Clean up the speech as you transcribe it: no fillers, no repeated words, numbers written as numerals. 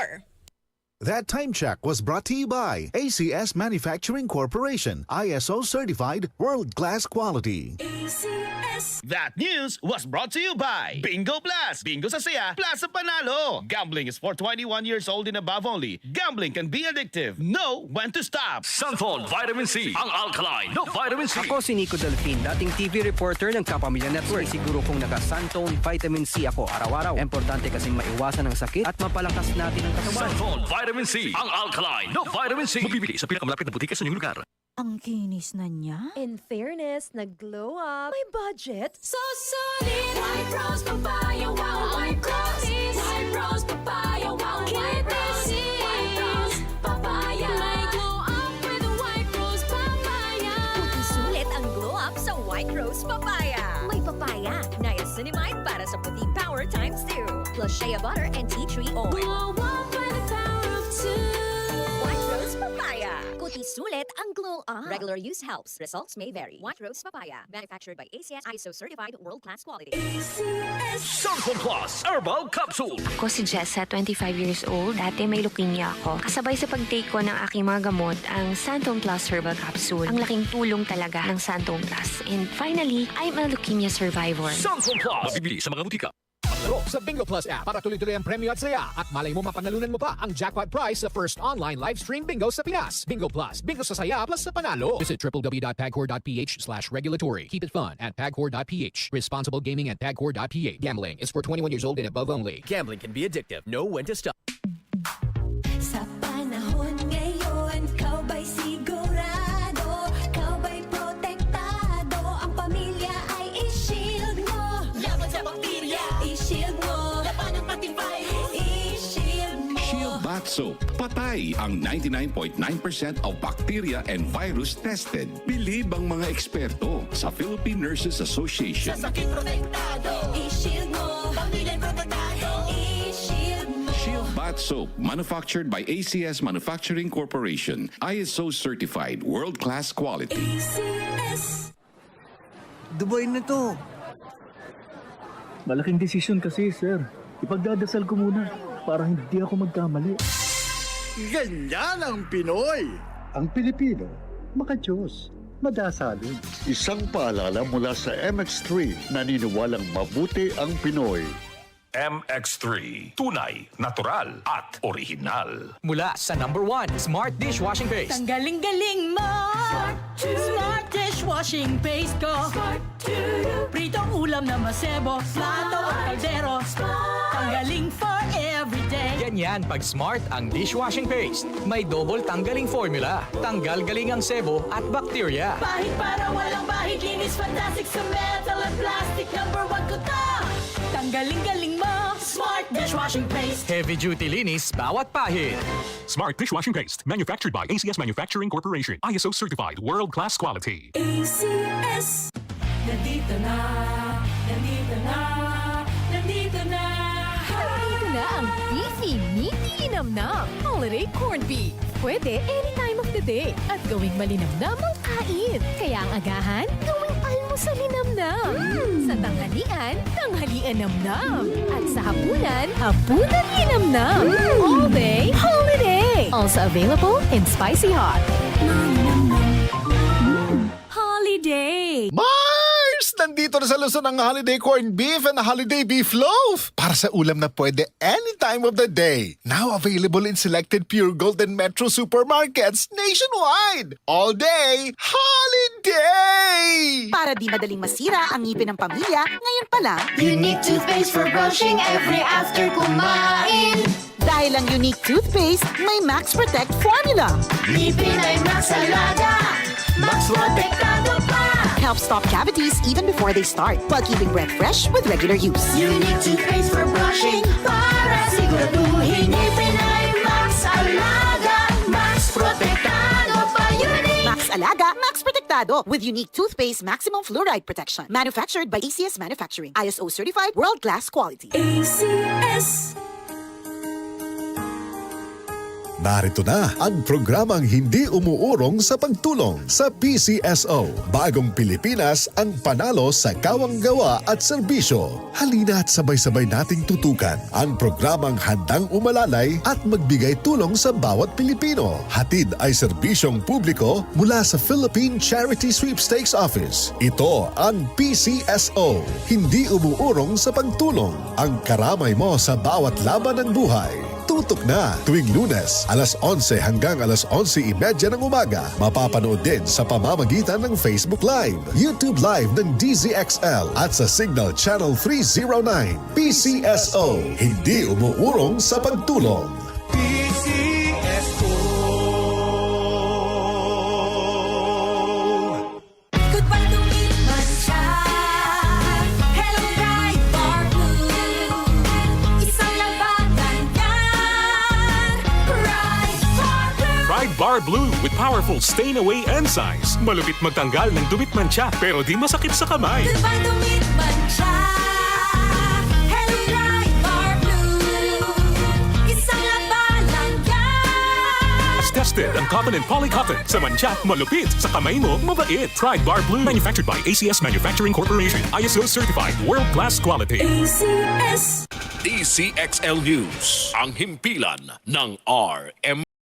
more. That time check was brought to you by ACS Manufacturing Corporation, ISO certified world-class quality. ACS. That news was brought to you by Bingo Plus. Bingo sa saya, plus sa panalo. Gambling is for 21 years old and above only. Gambling can be addictive. Know when to stop. Santon Vitamin C, ang alkaline no vitamin C. Ako si Nico Delfin, dating TV reporter ng Kapamilya Network. Siguro kung naka-Santon Vitamin C ako araw-araw. Importante kasing maiwasan ang sakit at mapalakas natin ang katawan. Santon Vitamin C, ang alkaline no vitamin C. Mabibili sa pinakamalapit na butika sa inyong lugar. Ang kinis na niya. In fairness, nag-glow up. May budget. So solid. White Rose Papaya, wow, White Rose. White Rose Papaya, wow, White Rose. White Rose Papaya. May glow up with White Rose Papaya. Puti sulit ang glow up sa White Rose Papaya. May papaya, niacinamide para sa puti power times 2. Plus shea butter and tea tree oil. Glow up by the power of two. White Rose Papaya. Puti sulit ang glow up. Regular use helps. Results may vary. White Rose Papaya. Manufactured by ACS ISO certified world-class quality. ACS. Santon Plus Herbal Capsule. Ako si Jessa, 25 years old. Dati may leukemia ako. Kasabay sa pag-take ko ng aking mga gamot, ang Santon Plus Herbal Capsule. Ang laking tulong talaga ng Santon Plus. And finally, I'm a leukemia survivor. Santon Plus. Mabibili sa mga butika. Laro sa Bingo Plus app para tuloy-tuloy ang premyo at saya at malay mo mapanalunan mo pa ang jackpot prize sa first online live stream bingo sa Pinas. Bingo Plus, bingo sa saya plus sa panalo. Visit www.pagcor.ph/regulatory. Keep it fun at pagcor.ph. Responsible gaming at pagcor.ph. Gambling is for 21 years old and above only. Gambling can be addictive. Know when to stop. Sa panahon ngayon, kau ba'y sigurado? Kau ba'y protektado? Ang pamilya ay i-shield mo. Laban sa bakterya, i-shield mo. Laban ng pati virus, i-shield mo. Shield Bath Soap. Patay ang 99.9% of bacteria and virus tested. Bilib ang mga eksperto sa Philippine Nurses Association. Sa sakit protektado, i-shield mo. Pamilya protektado, i-shield mo. Shield Bath Soap, manufactured by ACS Manufacturing Corporation, ISO certified world-class quality. ACS. Dubai na to. Malaking desisyon kasi, sir. Ipagdadasal ko muna para hindi ako magkamali. Ganyan ang Pinoy. Ang Pilipino, makajos, madasalin. Isang paalala mula sa MX3, naniniwalang mabuti ang Pinoy. MX3. Tunay, natural, at original. Mula sa #1 Smart Dishwashing Paste. Ang galing-galing mo. Smart dishwashing paste ko. Smart to you. Pritong ulam na masebo. Plato o kaldero. Tanggaling for everyday. Ganyan pag Smart ang dishwashing paste. May double tanggaling formula. Tanggal galing ang sebo at bakterya. Bahid para walang bahid. Linis fantastic sa metal at plastic. #1 ko to. Tanggaling-galing mo. Smart dishwashing paste. Heavy duty linis bawat pahid. Smart Dishwashing Paste. Manufactured by ACS Manufacturing Corporation. ISO certified world-class quality. ACS. Nandito na, nandito na, nandito na. Nandito na ang beefy, meaty linamnam. Holiday corned beef. Pwede any time of the day. At gawing malinamnam ang kain. Kaya ang agahan, gawing almusal linamnam. Sa tanghalian, tanghalian namnam. At sa hapunan, hapunan linamnam. All day, holiday. Also available in spicy hot. Holiday. Mars! Nandito na sa Luzon ang holiday corned beef and holiday beef loaf. Para sa ulam na pwede any time of the day. Now available in selected Pure Gold and Metro supermarkets nationwide. All day, holiday! Para di madaling masira ang ngipin ng pamilya, ngayon pa lang, Unique toothpaste for brushing every after kumain. dahil ang unique toothpaste may Max Protect formula. Ngipin ay Max Alaga. Max protektado pa. Helps stop cavities even before they start while keeping breath fresh with regular use. Unique toothpaste for brushing para siguraduhin ngipin ay Max Alaga. Max protektado pa. Unique. Max Alaga, Max Protectado with unique toothpaste maximum fluoride protection. Manufactured by ACS Manufacturing. ISO certified world-class quality. ACS. Narito na ang programang hindi umuurong sa pagtulong sa PCSO. Bagong Pilipinas ang panalo sa kawang-gawa at serbisyo. Halina at sabay-sabay nating tutukan ang programang handang umalalay at magbigay tulong sa bawat Pilipino. Hatid ay serbisyong publiko mula sa Philippine Charity Sweepstakes Office. Ito ang PCSO. Hindi umuurong sa pagtulong. Ang karamay mo sa bawat laban ng buhay. Tutok na tuwing Lunes, alas 11 hanggang alas 11:30 ng umaga. Mapapanood din sa pamamagitan ng Facebook Live, YouTube Live ng DZXL at sa Signal Channel 309. PCSO, hindi umuurong sa pagtulong. Good pa tumitman siya. Hello, Bright Bar Blue. Isang labanan yan. Bright Bar Blue. Pride Bar Blue with powerful stain-away enzymes. Malupit magtanggal ng dumit mancha pero di masakit sa kamay. Good pa tumitman siya. Hello, Bright Bar Blue. Isang labanan yan. As tested ang cotton and polycotton. Sa mancha, malupit. Sa kamay mo, mabait. Pride Bar Blue. Manufactured by ACS Manufacturing Corporation. ISO certified world-class quality. ACS. DCXL News, ang himpilan ng RM.